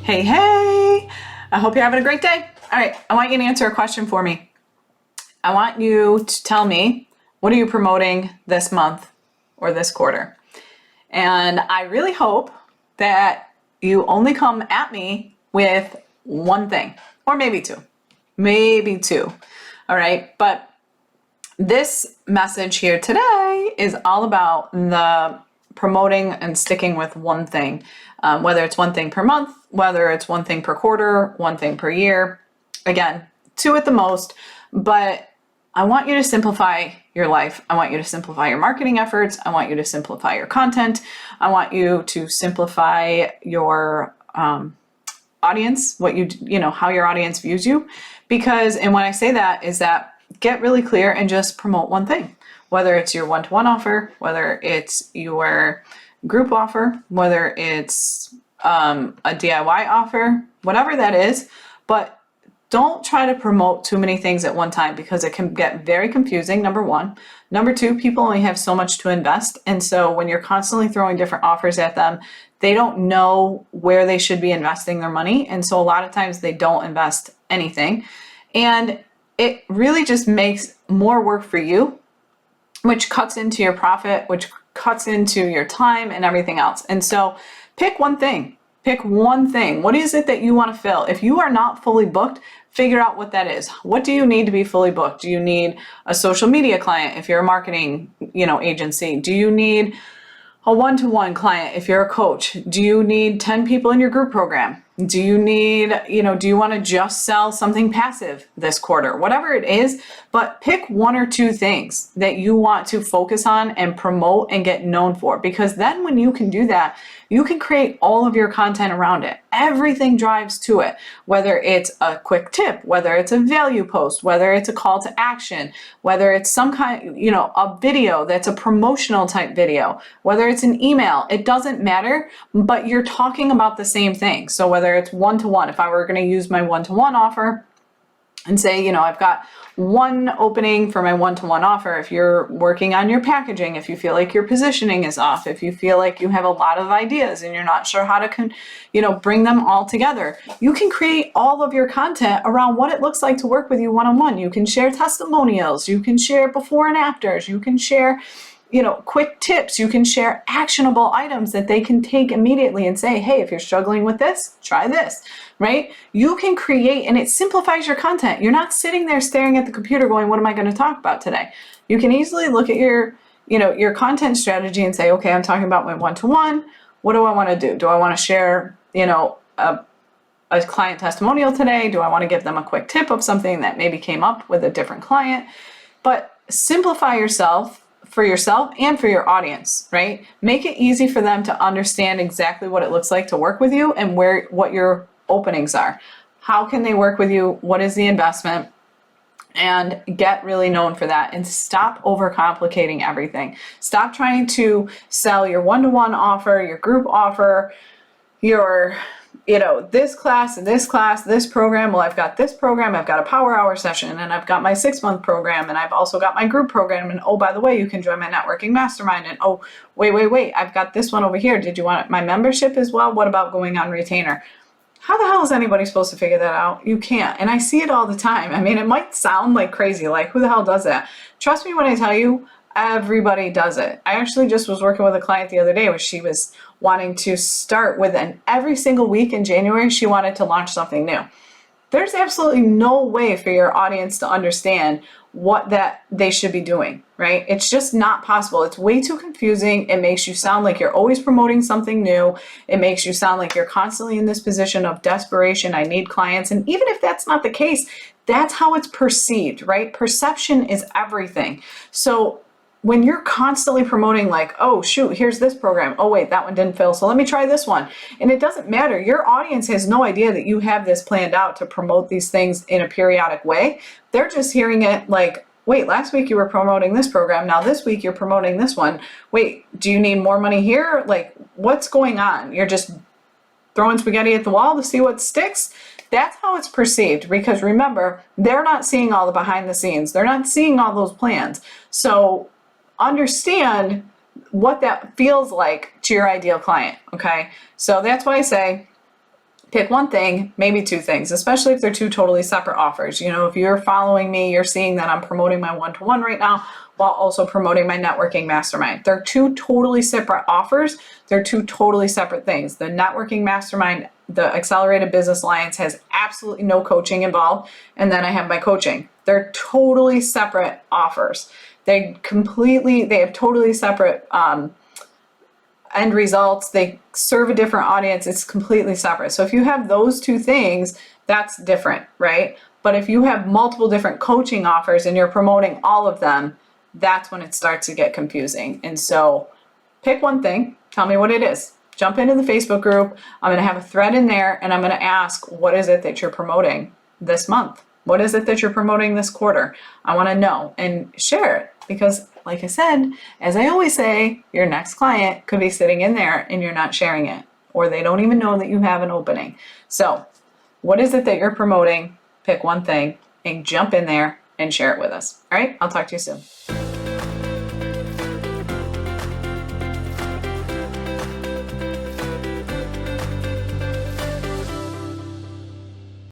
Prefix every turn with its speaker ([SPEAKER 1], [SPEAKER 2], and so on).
[SPEAKER 1] Hey, hey, I hope you're having a great day. All right, I want you to answer a question for me. I want you to tell me, what are you promoting this month or this quarter? And I really hope that you only come at me with one thing, or maybe two. All right, but this message here today is all about the promoting and sticking with one thing, whether it's one thing per month, whether it's one thing per quarter, one thing per year. Again, two at the most, but I want you to simplify your life. I want you to simplify your marketing efforts. I want you to simplify your content. I want you to simplify your audience, how your audience views you. Because, and when I say that, is that get really clear and just promote one thing, whether it's your one-to-one offer, whether it's your group offer, whether it's a DIY offer, whatever that is. But don't try to promote too many things at one time because it can get very confusing, number one. Number two, people only have so much to invest. And so when you're constantly throwing different offers at them, they don't know where they should be investing their money. And so a lot of times they don't invest anything. And it really just makes more work for you, which cuts into your profit, which cuts into your time and everything else. And so pick one thing. Pick one thing. What is it that you want to fill? If you are not fully booked, figure out what that is. What do you need to be fully booked? Do you need a social media client if you're a marketing, agency? Do you need a one-to-one client if you're a coach? Do you need 10 people in your group program? Do you need, do you want to just sell something passive this quarter? Whatever it is, but pick one or two things that you want to focus on and promote and get known for. Because then when you can do that, you can create all of your content around it. Everything drives to it, whether it's a quick tip, whether it's a value post, whether it's a call to action, whether it's some kind, a video that's a promotional type video, whether it's an email, it doesn't matter, but you're talking about the same thing. So whether it's one-to-one, if I were going to use my one-to-one offer and say, I've got one opening for my one-to-one offer. If you're working on your packaging, if you feel like your positioning is off, if you feel like you have a lot of ideas and you're not sure how to, bring them all together, you can create all of your content around what it looks like to work with you one-on-one. You can share testimonials, you can share before and afters, you can share quick tips, you can share actionable items that they can take immediately and say, hey, if you're struggling with this, try this, right? You can create, and it simplifies your content. You're not sitting there staring at the computer going, what am I going to talk about today? You can easily look at your content strategy and say, okay, I'm talking about my one-to-one. What do I want to do? Do I want to share, a client testimonial today? Do I want to give them a quick tip of something that maybe came up with a different client? But simplify yourself for yourself and for your audience, right? Make it easy for them to understand exactly what it looks like to work with you and what your openings are. How can they work with you? What is the investment? And get really known for that and stop overcomplicating everything. Stop trying to sell your one-to-one offer, your group offer, your this class and this class, this program. Well, I've got this program, I've got a power hour session, and I've got my 6-month program, and I've also got my group program. And oh, by the way, you can join my networking mastermind. And oh, wait, I've got this one over here. Did you want my membership as well? What about going on retainer? How the hell is anybody supposed to figure that out? You can't. And I see it all the time. I mean, it might sound like crazy, like who the hell does that? Trust me when I tell you, everybody does it. I actually just was working with a client the other day where she was wanting to start with every single week in January, she wanted to launch something new. There's absolutely no way for your audience to understand what that they should be doing, right? It's just not possible. It's way too confusing. It makes you sound like you're always promoting something new. It makes you sound like you're constantly in this position of desperation. I need clients. And even if that's not the case, that's how it's perceived, right? Perception is everything. So when you're constantly promoting like, oh, shoot, here's this program. Oh, wait, that one didn't fill. So let me try this one. And it doesn't matter. Your audience has no idea that you have this planned out to promote these things in a periodic way. They're just hearing it like, wait, last week you were promoting this program. Now this week you're promoting this one. Wait, do you need more money here? Like, what's going on? You're just throwing spaghetti at the wall to see what sticks? That's how it's perceived, because remember, they're not seeing all the behind the scenes. They're not seeing all those plans. So understand what that feels like to your ideal client, okay? So that's why I say pick one thing, maybe two things, especially if they're two totally separate offers. You know, if you're following me, you're seeing that I'm promoting my one-to-one right now while also promoting my networking mastermind. They're two totally separate offers. They're two totally separate things. The networking mastermind, the Accelerated Business Alliance, has absolutely no coaching involved. And then I have my coaching. They're totally separate offers. They have totally separate end results. They serve a different audience. It's completely separate. So if you have those two things, that's different, right? But if you have multiple different coaching offers and you're promoting all of them, that's when it starts to get confusing. And so pick one thing, tell me what it is. Jump into the Facebook group. I'm going to have a thread in there and I'm going to ask, what is it that you're promoting this month? What is it that you're promoting this quarter? I want to know, and share it, because like I said, as I always say, your next client could be sitting in there and you're not sharing it, or they don't even know that you have an opening. So what is it that you're promoting? Pick one thing and jump in there and share it with us. All right, I'll talk to you soon.